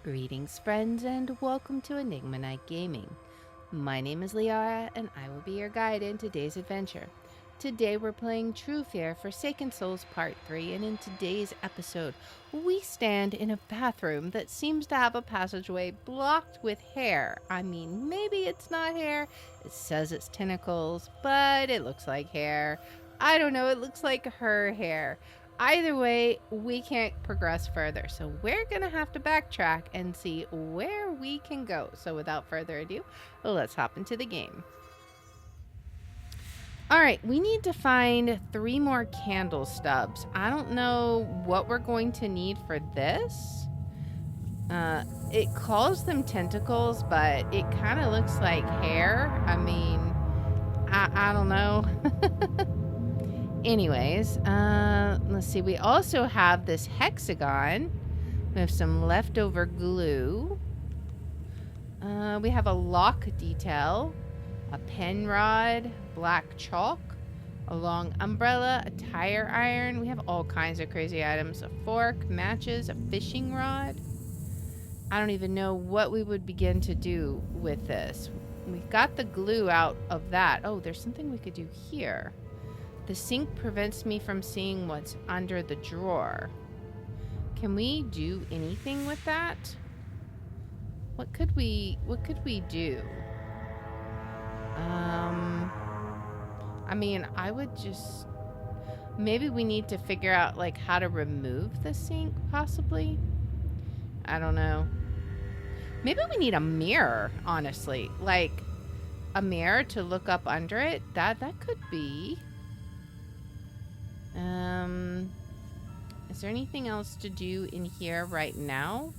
Greetings, friends, and welcome to Enigma Night Gaming. My name is Liara, and I will be your guide in today's adventure. Today we're playing True Fear Forsaken Souls Part 3, and in today's episode, we stand in a bathroom that seems to have a passageway blocked with hair. I mean, maybe it's not hair, it says it's tentacles, but it looks like hair. I don't know, it looks like her hair. Either way, we can't progress further, so we're gonna have to backtrack and see where we can go. So without further ado, let's hop into the game. All right, we need to find 3 more candle stubs. I don't know what we're going to need for this. It calls them tentacles, but it kind of looks like hair. I mean, I don't know. Anyways, let's see. We also have this hexagon. We have some leftover glue. We have a lock detail, a pen rod, black chalk, a long umbrella, a tire iron. We have all kinds of crazy items. A fork, matches, a fishing rod. I don't even know what we would begin to do with this. We got the glue out of that. Oh, there's something we could do here. The sink prevents me from seeing what's under the drawer. Can we do anything with that? What could we do? I mean, I would just... Maybe we need to figure out, like, how to remove the sink, possibly? I don't know. Maybe we need a mirror, honestly. Like, a mirror to look up under it. That could be... Is there anything else to do in here right now?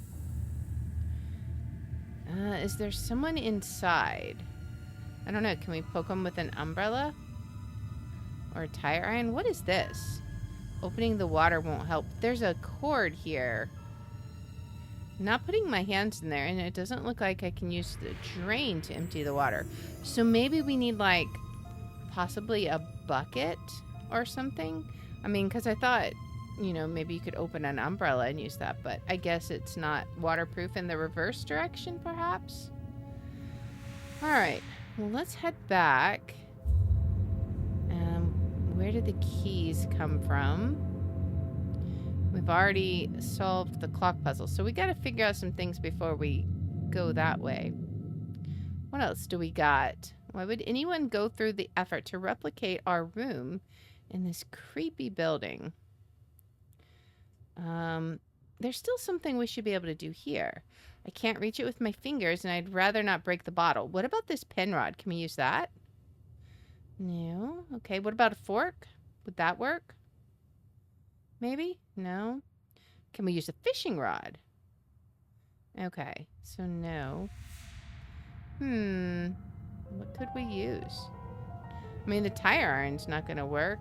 Is there someone inside? I don't know. Can we poke them with an umbrella? Or a tire iron? What is this? Opening the water won't help. There's a cord here. Not putting my hands in there, and it doesn't look like I can use the drain to empty the water. So maybe we need, like, possibly a bucket or something? I mean, because I thought, you know, maybe you could open an umbrella and use that, but I guess it's not waterproof in the reverse direction, perhaps? All right, well, let's head back. Where did the keys come from? We've already solved the clock puzzle, so we got to figure out some things before we go that way. What else do we got? Why would anyone go through the effort to replicate our room in this creepy building? There's still something we should be able to do here. I can't reach it with my fingers, and I'd rather not break the bottle. What about this pen rod? Can we use that? No. Okay, what about a fork? Would that work? Maybe? No. Can we use a fishing rod? Okay, so no. What could we use? I mean, the tire iron's not going to work.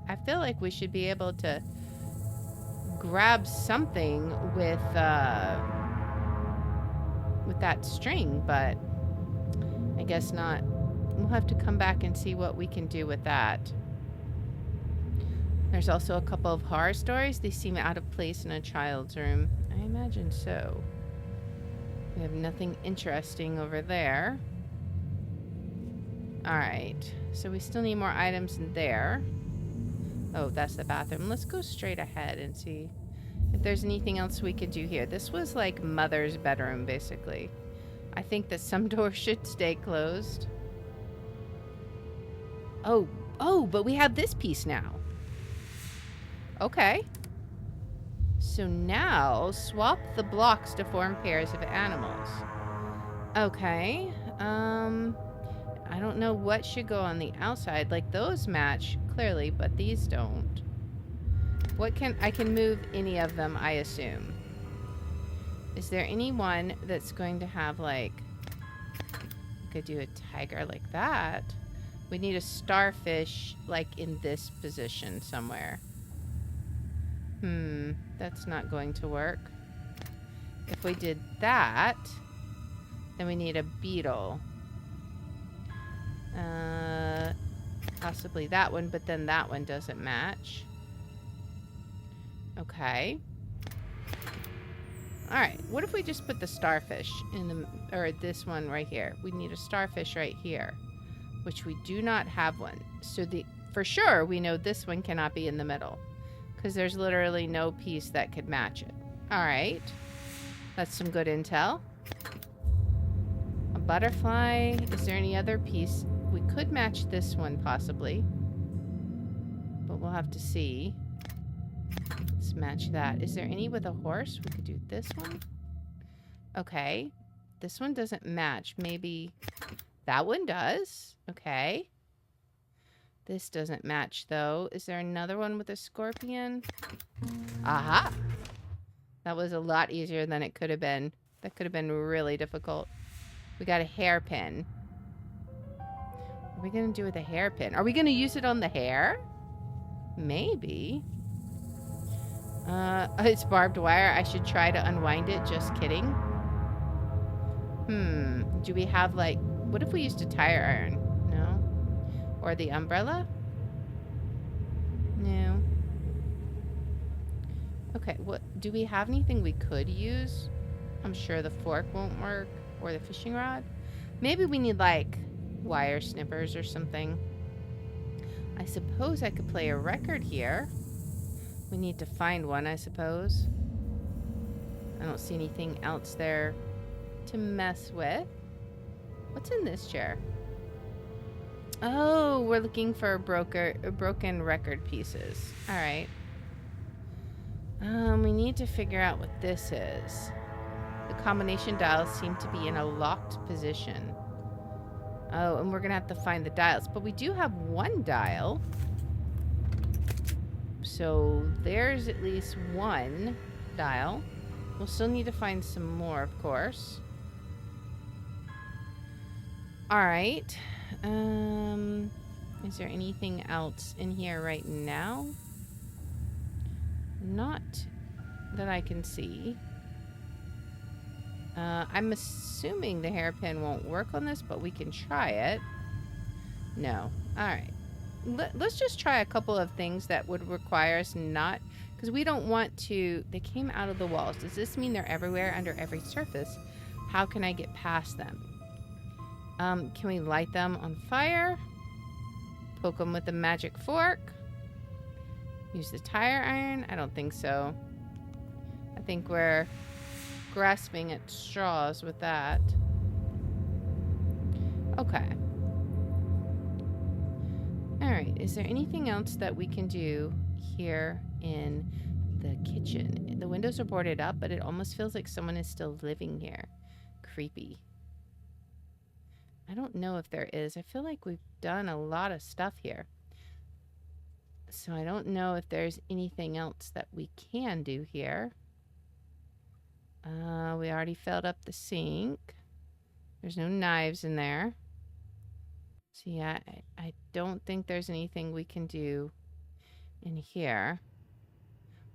I feel like we should be able to grab something with that string, but I guess not. We'll have to come back and see what we can do with that. There's also a couple of horror stories. They seem out of place in a child's room. I imagine so. We have nothing interesting over there. Alright, so we still need more items in there. Oh, that's the bathroom. Let's go straight ahead and see if there's anything else we could do here. This was like Mother's bedroom, basically. I think that some doors should stay closed. Oh, but we have this piece now. Okay. So now, swap the blocks to form pairs of animals. Okay. I don't know what should go on the outside. Like, those match, clearly, but these don't. I can move any of them, I assume. Is there anyone that's going to have, like... We could do a tiger like that. We need a starfish, like, in this position somewhere. That's not going to work. If we did that, then we need a beetle. Possibly that one, but then that one doesn't match. Okay. Alright, what if we just put the starfish in the... Or this one right here. We need a starfish right here. Which we do not have one. So for sure, we know this one cannot be in the middle. Because there's literally no piece that could match it. Alright. That's some good intel. A butterfly. Is there any other piece? We could match this one, possibly. But we'll have to see. Let's match that. Is there any with a horse? We could do this one. Okay. This one doesn't match. Maybe that one does. Okay. This doesn't match, though. Is there another one with a scorpion? Aha! That was a lot easier than it could have been. That could have been really difficult. We got a hairpin. What are we going to do with a hairpin? Are we going to use it on the hair? Maybe. It's barbed wire. I should try to unwind it. Just kidding. Do we have, like... What if we used a tire iron? No. Or the umbrella? No. Okay, what... Do we have anything we could use? I'm sure the fork won't work. Or the fishing rod. Maybe we need, like, wire snippers or something. I suppose I could play a record here. We need to find one, I suppose. I don't see anything else there to mess with. What's in this chair? Oh, we're looking for broken record pieces. All right. We need to figure out what this is. The combination dials seem to be in a locked position. Oh, and we're going to have to find the dials. But we do have one dial. So there's at least one dial. We'll still need to find some more, of course. Alright. Is there anything else in here right now? Not that I can see. I'm assuming the hairpin won't work on this, but we can try it. No. Alright. Let's just try a couple of things that would require us not... Because we don't want to... They came out of the walls. Does this mean they're everywhere, under every surface? How can I get past them? Can we light them on fire? Poke them with a magic fork? Use the tire iron? I don't think so. I think we're grasping at straws with that. Okay. Alright, is there anything else that we can do here in the kitchen? The windows are boarded up, but it almost feels like someone is still living here. Creepy. I don't know if there is. I feel like we've done a lot of stuff here. So I don't know if there's anything else that we can do here. We already filled up the sink. There's no knives in there. So yeah, I don't think there's anything we can do in here.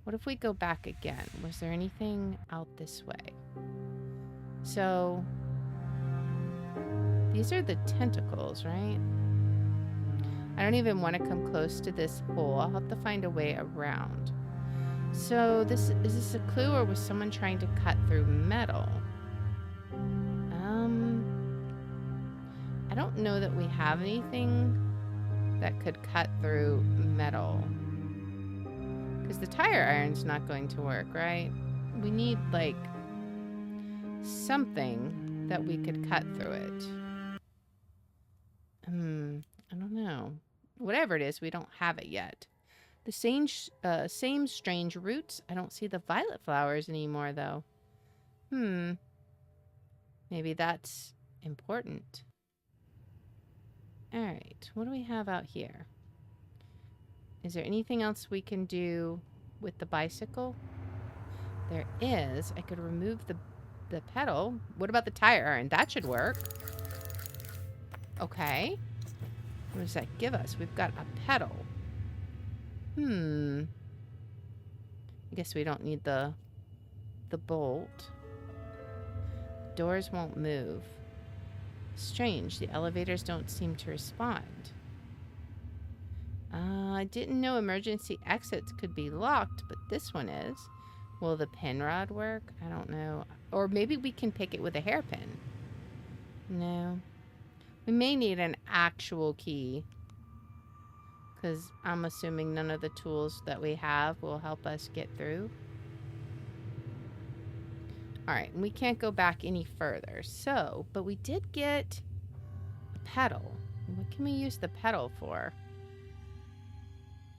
What if we go back again? Was there anything out this way? So these are the tentacles, right? I don't even want to come close to this hole. I'll have to find a way around. So is this a clue, or was someone trying to cut through metal? I don't know that we have anything that could cut through metal. Because the tire iron's not going to work, right? We need, like, something that we could cut through it. I don't know. Whatever it is, we don't have it yet. The same strange roots. I don't see the violet flowers anymore, though. Maybe that's important. Alright, what do we have out here? Is there anything else we can do with the bicycle? There is. I could remove the pedal. What about the tire iron? That should work. Okay. What does that give us? We've got a pedal. I guess we don't need the bolt. Doors won't move. Strange, the elevators don't seem to respond. I didn't know emergency exits could be locked, but this one is. Will the pin rod work? I don't know. Or maybe we can pick it with a hairpin. No. We may need an actual key. Because I'm assuming none of the tools that we have will help us get through. Alright, we can't go back any further. So, but we did get a pedal. What can we use the pedal for?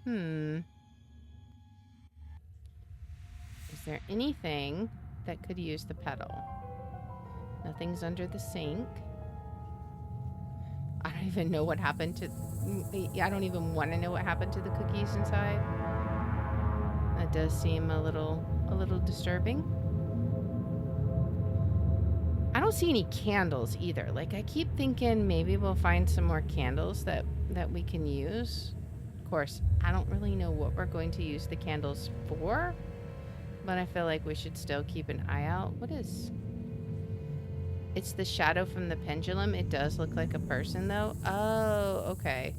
Is there anything that could use the pedal? Nothing's under the sink. I don't even know what happened to... I don't even want to know what happened to the cookies inside. That does seem a little disturbing. I don't see any candles either. Like, I keep thinking maybe we'll find some more candles that we can use. Of course, I don't really know what we're going to use the candles for, but I feel like we should still keep an eye out. What is... It's the shadow from the pendulum. It does look like a person, though. Oh, okay.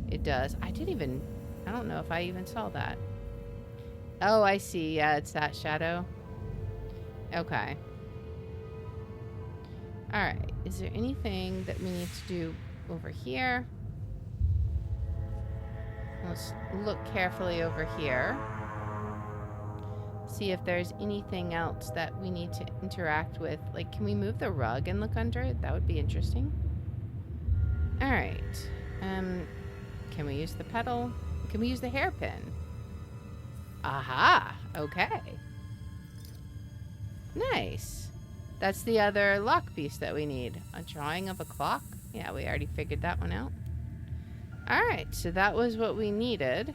It does. I don't know if I even saw that. Oh, I see. Yeah, it's that shadow. Okay. Alright. Is there anything that we need to do over here? Let's look carefully over here. See if there's anything else that we need to interact with. Like, can we move the rug and look under it? That would be interesting. Alright. Can we use the pedal? Can we use the hairpin? Aha! Okay. Nice. That's the other lock piece that we need. A drawing of a clock? Yeah, we already figured that one out. Alright, so that was what we needed.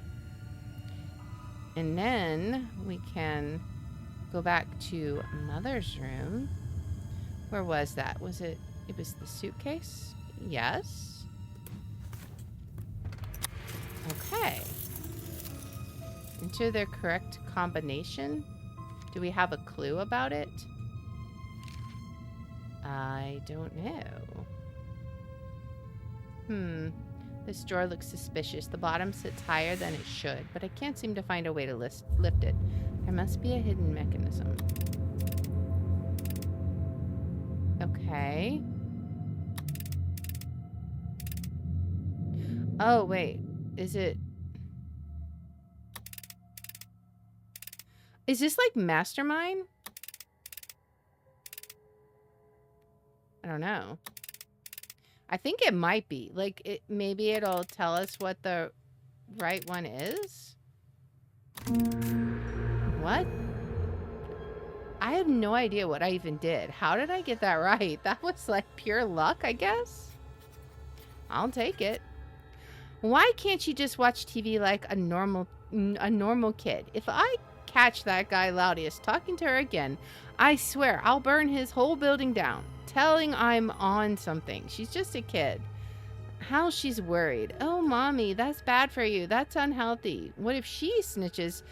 And then we can go back to Mother's room. Where was that? Was it... It was the suitcase? Yes. Okay. Enter the correct combination. Do we have a clue about it? I don't know. This drawer looks suspicious. The bottom sits higher than it should, but I can't seem to find a way to lift it. There must be a hidden mechanism. Okay. Oh, wait. Is this like Mastermind? I don't know. I think it might be. Like, maybe it'll tell us what the right one is. What? I have no idea what I even did. How did I get that right? That was like pure luck, I guess. I'll take it. Why can't she just watch TV like a normal kid? If I catch that guy Laudius talking to her again, I swear I'll burn his whole building down. Telling I'm on something. She's just a kid. How she's worried. Oh, mommy, that's bad for you. That's unhealthy. What if she snitches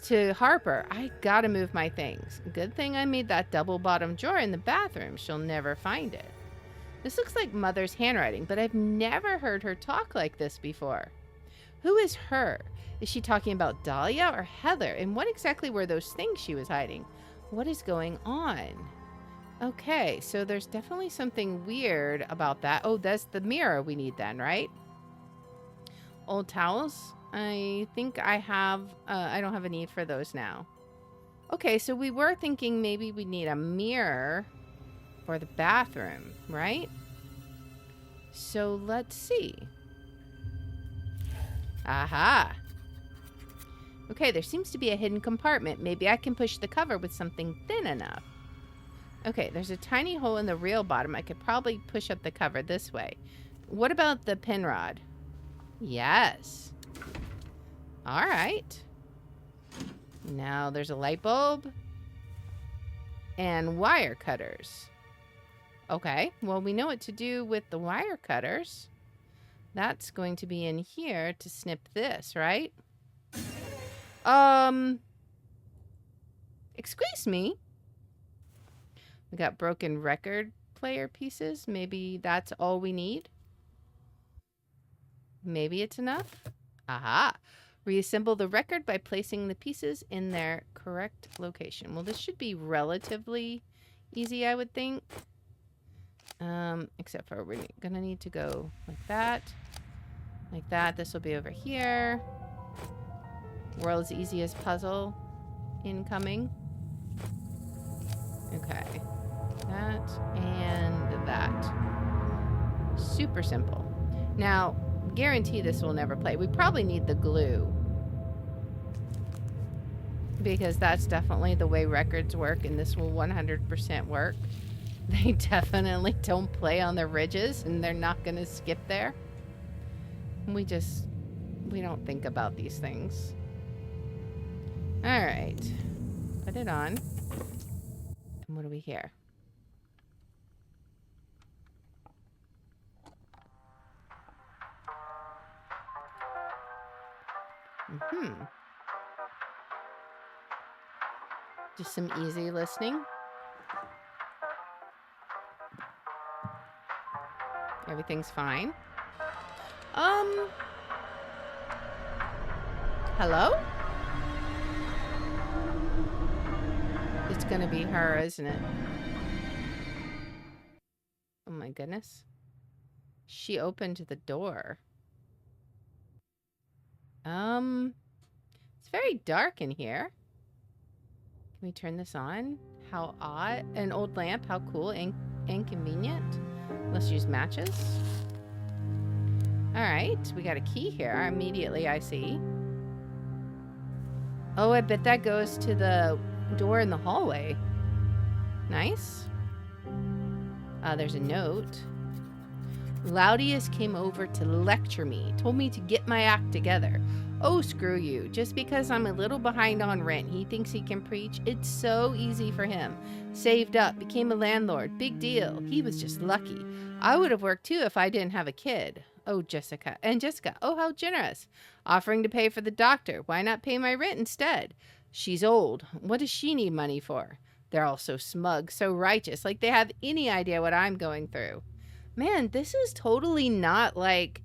to Harper? I gotta move my things. Good thing I made that double bottom drawer in the bathroom. She'll never find it. This looks like Mother's handwriting, but I've never heard her talk like this before. Who is her? Is she talking about Dahlia or Heather? And what exactly were those things she was hiding? What is going on? Okay, so there's definitely something weird about that. Oh, that's the mirror we need then, right? Old towels? I think I have... I don't have a need for those now. Okay, so we were thinking maybe we need a mirror for the bathroom, right? So let's see. Aha! Okay, there seems to be a hidden compartment. Maybe I can push the cover with something thin enough. Okay, there's a tiny hole in the real bottom. I could probably push up the cover this way. What about the pin rod? Yes. All right. Now there's a light bulb and wire cutters. Okay, well, we know what to do with the wire cutters. That's going to be in here to snip this, right? Excuse me. We got broken record player pieces. Maybe that's all we need. Maybe it's enough. Aha. Reassemble the record by placing the pieces in their correct location. Well, this should be relatively easy, I would think. Except for we're going to need to go like that. Like that. This will be over here. World's easiest puzzle incoming. Okay. That and that. Super simple. Now, guarantee this will never play. We probably need the glue. Because that's definitely the way records work, and this will 100% work. They definitely don't play on the ridges, and they're not going to skip there. We don't think about these things. All right. Put it on. And what do we hear? Just some easy listening. Everything's fine. Hello? It's gonna be her, isn't it? Oh my goodness. She opened the door. It's very dark in here. Can we turn this on? How odd. An old lamp. How cool and inconvenient. Let's use matches. All right. We got a key here. Immediately I see. Oh, I bet that goes to the door in the hallway. Nice. There's a note. Laudius came over to lecture me. Told me to get my act together. Oh, screw you. Just because I'm a little behind on rent, he thinks he can preach. It's so easy for him. Saved up, became a landlord. Big deal. He was just lucky. I would have worked too if I didn't have a kid. Oh, Jessica. And Jessica, oh, how generous. Offering to pay for the doctor. Why not pay my rent instead? She's old. What does she need money for? They're all so smug, so righteous, like they have any idea what I'm going through. Man, this is totally not like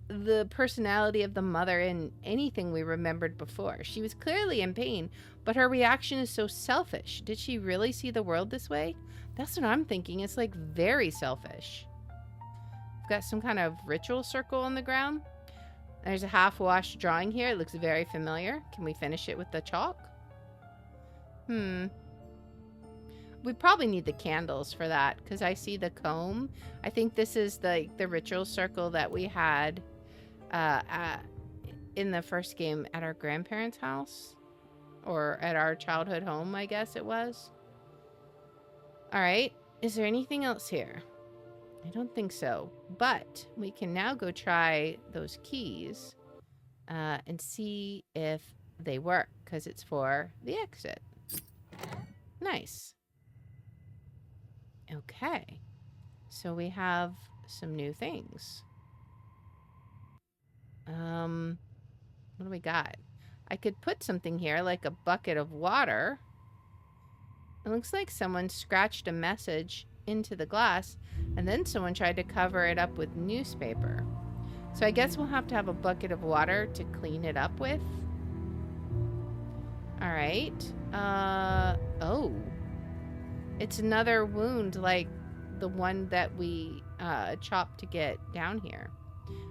the personality of the mother in anything we remembered before. She was clearly in pain, but her reaction is so selfish. Did she really see the world this way? That's what I'm thinking. It's like very selfish. We've got some kind of ritual circle on the ground. There's a half-washed drawing here. It looks very familiar. Can we finish it with the chalk? We probably need the candles for that because I see the comb. I think this is the ritual circle that we had in the first game at our grandparents' house or at our childhood home, I guess it was. All right. Is there anything else here? I don't think so, but we can now go try those keys and see if they work because it's for the exit. Nice. Okay, so we have some new things. What do we got? I could put something here like a bucket of water. It looks like someone scratched a message into the glass and then someone tried to cover it up with newspaper. So I guess we'll have to have a bucket of water to clean it up with. All right. Oh. It's another wound like the one that we chopped to get down here.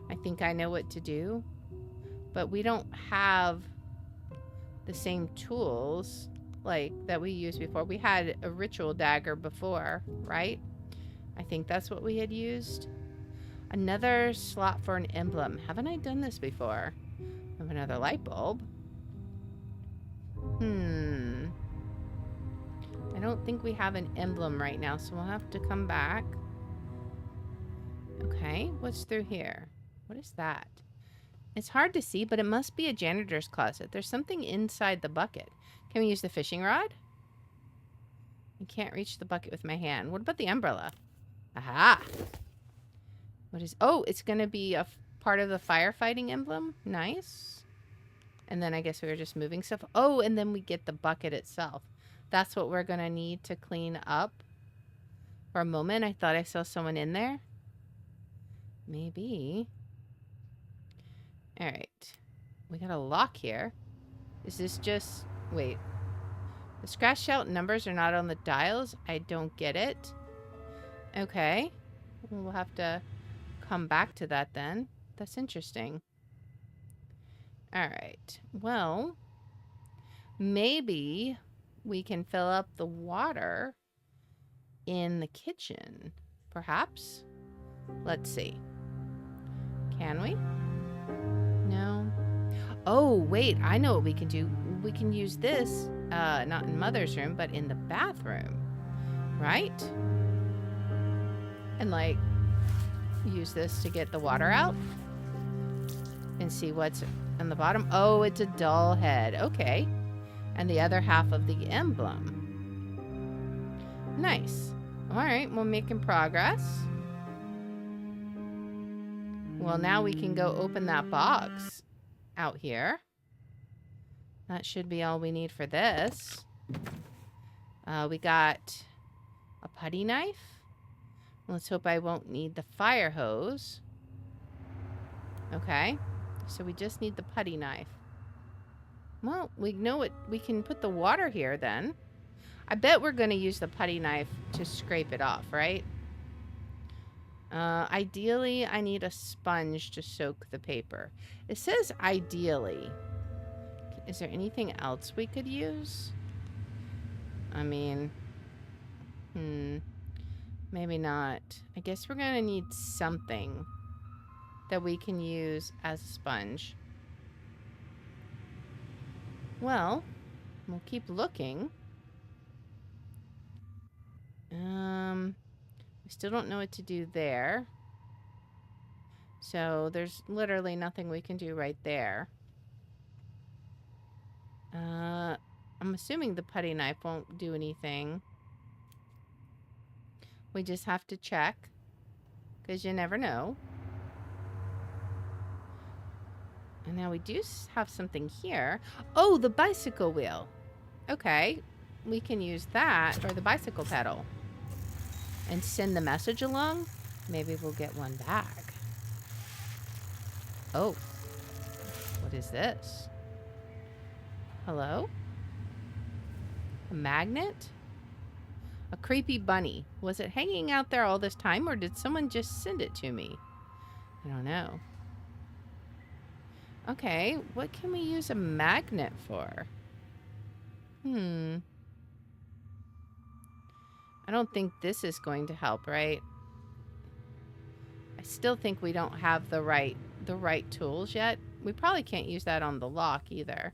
I think I know what to do, but we don't have the same tools like that we used before. We had a ritual dagger before, right? I think that's what we had used. Another slot for an emblem. Haven't I done this before? I have another light bulb. I don't think we have an emblem right now, so we'll have to come back. Okay, what's through here? What is that? It's hard to see, but it must be a janitor's closet. There's something inside the bucket. Can we use the fishing rod? I can't reach the bucket with my hand. What about the umbrella? Aha! What is... Oh, it's going to be a part of the firefighting emblem. Nice. And then I guess we were just moving stuff. Oh, and then we get the bucket itself. That's what we're going to need to clean up. For a moment, I thought I saw someone in there. Maybe. All right. We got a lock here. Is this just... Wait. The scratched out numbers are not on the dials? I don't get it. Okay. We'll have to come back to that then. That's interesting. Alright. Well, maybe we can fill up the water in the kitchen. Perhaps? Let's see. Can we? No. Oh, wait. I know what we can do. We can use this, not in Mother's room, but in the bathroom. Right? And, like, use this to get the water out. And see what's on the bottom. Oh, it's a doll head. Okay. And the other half of the emblem. Nice. Alright, we're making progress. Well, now we can go open that box out here. That should be all we need for this. We got a putty knife. Let's hope I won't need the fire hose. Okay. So we just need the putty knife. Well, we know it. We can put the water here then. I bet we're going to use the putty knife to scrape it off, right? Ideally, I need a sponge to soak the paper. It says ideally. Is there anything else we could use? I mean, maybe not. I guess we're going to need something that we can use as a sponge. Well, we'll keep looking. We still don't know what to do there. So there's literally nothing we can do right there. I'm assuming the putty knife won't do anything. We just have to check, because you never know. And now we do have something here. Oh, the bicycle wheel. Okay. We can use that, or the bicycle pedal, and send the message along. Maybe we'll get one back. Oh. What is this? Hello? A magnet? A creepy bunny. Was it hanging out there all this time, or did someone just send it to me? I don't know. Okay, what can we use a magnet for? I don't think this is going to help, right? I still think we don't have the right tools yet. We probably can't use that on the lock either.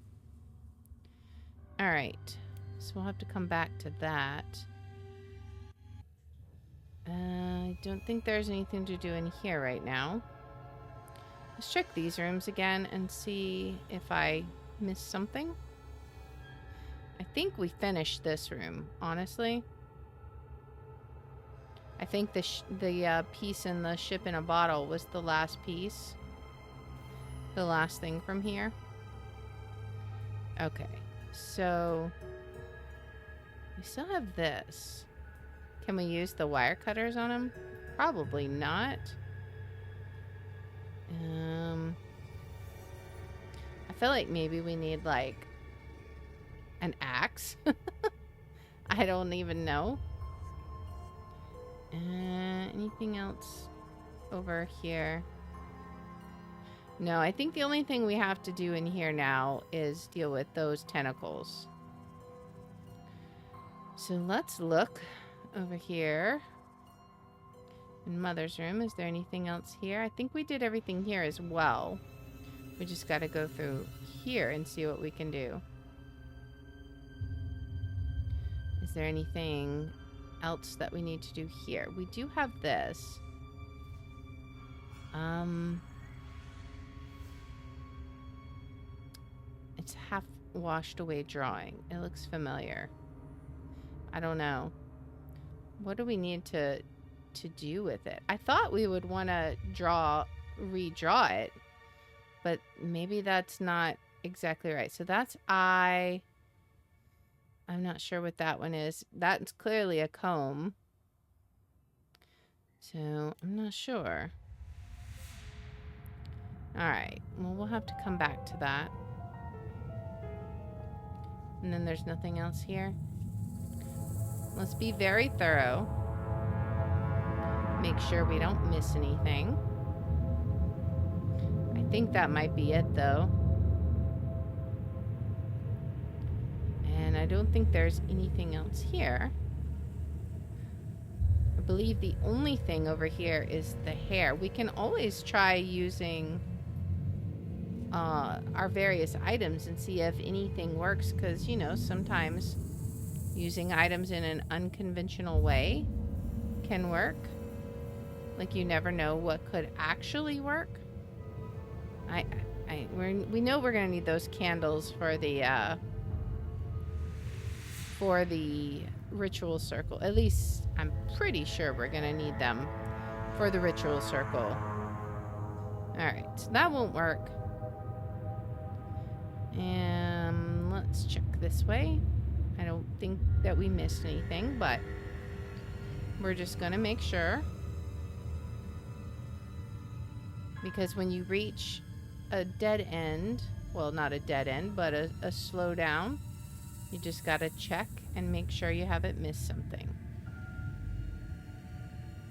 All right. So we'll have to come back to that. I don't think there's anything to do in here right now. Let's check these rooms again and see if I missed something. I think we finished this room, honestly. I think the piece in the ship in a bottle was the last piece. The last thing from here. Okay, so we still have this. Can we use the wire cutters on them? Probably not. I feel like maybe we need like an axe. I don't even know. Anything else over here? No, I think the only thing we have to do in here now is deal with those tentacles. So let's look over here. In Mother's room, is there anything else here? I think we did everything here as well. We just got to go through here and see what we can do. Is there anything else that we need to do here? We do have this. It's half washed away drawing. It looks familiar. I don't know. What do we need to do with it? I thought we would want to redraw it, but maybe that's not exactly right. So that's I'm not sure what that one is. That's clearly a comb. So I'm not sure. Alright. Well, we'll have to come back to that. And then there's nothing else here. Let's be very thorough. Make sure we don't miss anything. I think that might be it, though. And I don't think there's anything else here. I believe the only thing over here is the hair. We can always try using our various items and see if anything works, because, you know, sometimes using items in an unconventional way can work. Like, you never know what could actually work. We know we're gonna need those candles for the ritual circle. At least I'm pretty sure we're gonna need them for the ritual circle. Alright, so that won't work. And let's check this way. I don't think that we missed anything, but we're just gonna make sure. Because when you reach a dead end, well, not a dead end, but a slowdown, you just gotta check and make sure you haven't missed something.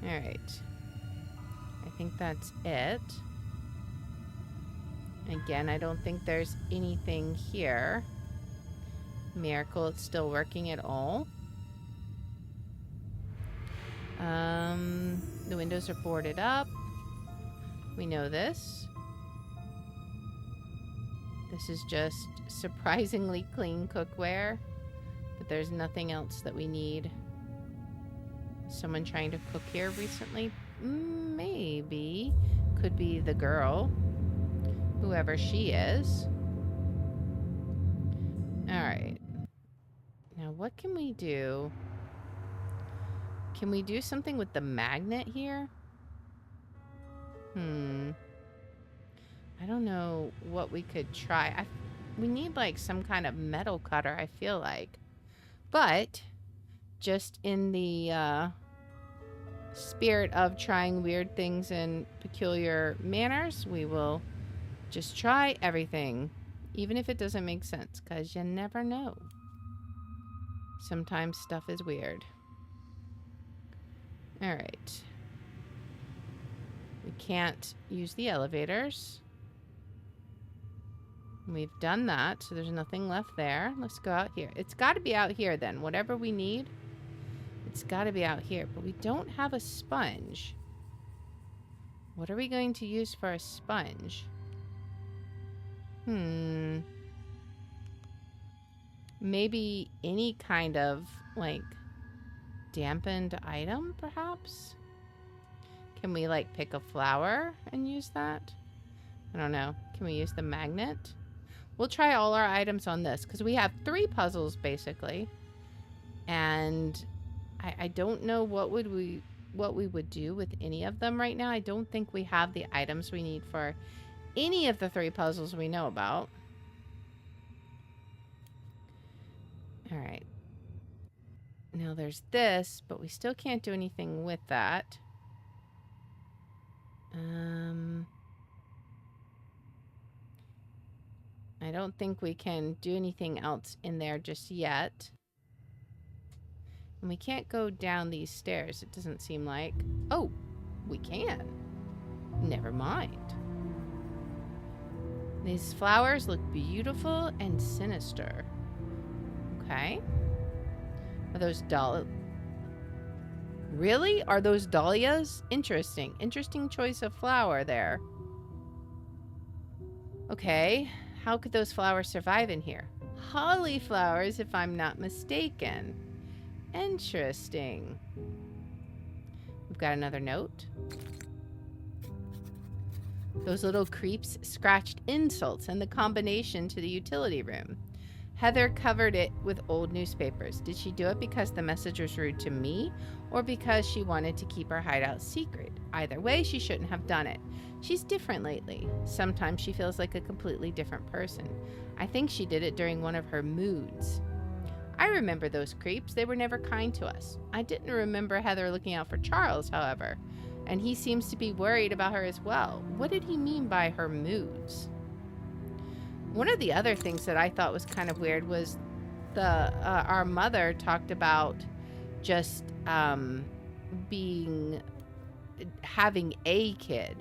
Alright. I think that's it. Again, I don't think there's anything here. Miracle, it's still working at all. The windows are boarded up. We know this. This is just surprisingly clean cookware, but there's nothing else that we need. Someone trying to cook here recently? Maybe. Could be the girl. Whoever she is. Alright. Now, what can we do? Can we do something with the magnet here? I don't know what we could try. We need, like, some kind of metal cutter, I feel like. But, just in the spirit of trying weird things in peculiar manners, we will just try everything. Even if it doesn't make sense, because you never know. Sometimes stuff is weird. Alright. We can't use the elevators. We've done that, so there's nothing left there. Let's go out here. It's got to be out here then. Whatever we need, it's got to be out here. But we don't have a sponge. What are we going to use for a sponge? Maybe any kind of, like, dampened item, perhaps? Can we, like, pick a flower and use that? I don't know. Can we use the magnet? We'll try all our items on this, because we have 3 puzzles, basically. And I don't know what we would do with any of them right now. I don't think we have the items we need for any of the 3 puzzles we know about. Alright. Now there's this, but we still can't do anything with that. I don't think we can do anything else in there just yet. And we can't go down these stairs, it doesn't seem like. Oh, we can. Never mind. These flowers look beautiful and sinister. Okay. Are those Really? Are those dahlias? Interesting. Interesting choice of flower there. Okay. How could those flowers survive in here? Holly flowers, if I'm not mistaken. Interesting. We've got another note. Those little creeps scratched insults and the combination to the utility room. Heather covered it with old newspapers. Did she do it because the message was rude to me or because she wanted to keep her hideout secret? Either way, she shouldn't have done it. She's different lately. Sometimes she feels like a completely different person. I think she did it during one of her moods. I remember those creeps. They were never kind to us. I didn't remember Heather looking out for Charles, however. And he seems to be worried about her as well. What did he mean by her moods? One of the other things that I thought was kind of weird was our mother talked about just having a kid,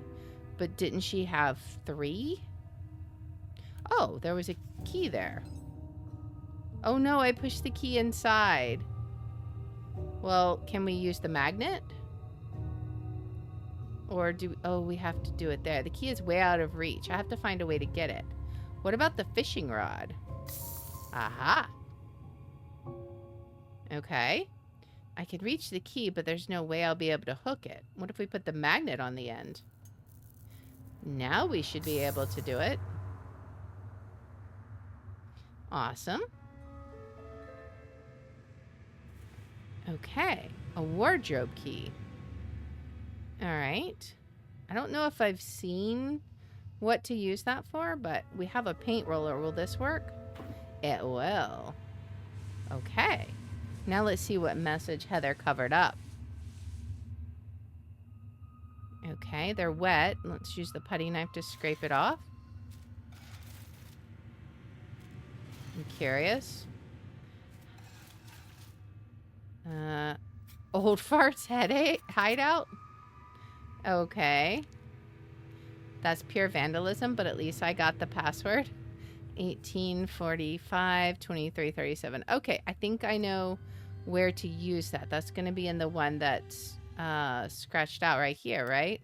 but didn't she have 3? Oh, there was a key there. Oh no, I pushed the key inside. Well, can we use the magnet? Or we have to do it there. The key is way out of reach. I have to find a way to get it. What about the fishing rod? Aha. Okay. I can reach the key, but there's no way I'll be able to hook it. What if we put the magnet on the end? Now we should be able to do it. Awesome. Okay. A wardrobe key. All right. I don't know if I've seen what to use that for, but we have a paint roller. Will this work? It will. Okay. Now let's see what message Heather covered up. Okay, they're wet. Let's use the putty knife to scrape it off. I'm curious. Old fart's hideout? Okay. That's pure vandalism, but at least I got the password. 1845 2337. Okay, I think I know where to use that. That's going to be in the one that's scratched out right here, right?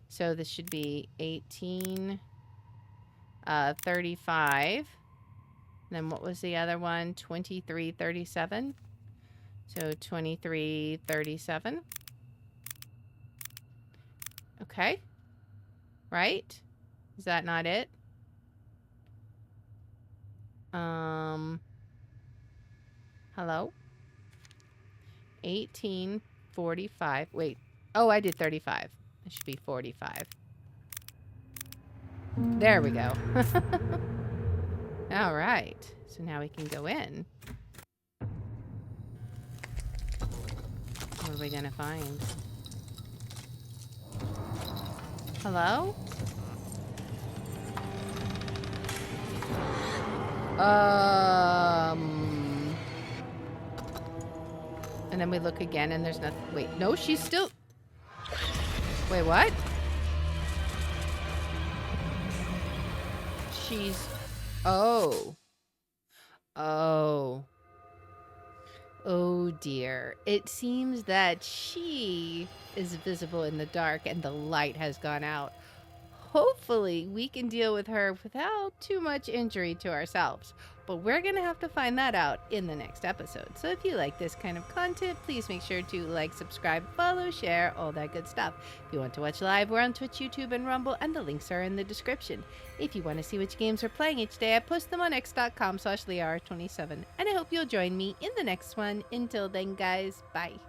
So this should be 1835. Then what was the other one? 2337. So 2337. Okay. Right? Is that not it? Hello? 1845. Wait. Oh, I did 35. It should be 45. There we go. All right. So now we can go in. What are we going to find? Hello? And then we look again and there's nothing. Wait, no, she's still... Wait, what? She's... Oh. Oh. Oh, dear. It seems that she is visible in the dark and the light has gone out. Hopefully, we can deal with her without too much injury to ourselves. But we're going to have to find that out in the next episode. So if you like this kind of content, please make sure to like, subscribe, follow, share, all that good stuff. If you want to watch live, we're on Twitch, YouTube, and Rumble, and the links are in the description. If you want to see which games we're playing each day, I post them on x.com/lear27. And I hope you'll join me in the next one. Until then, guys, bye.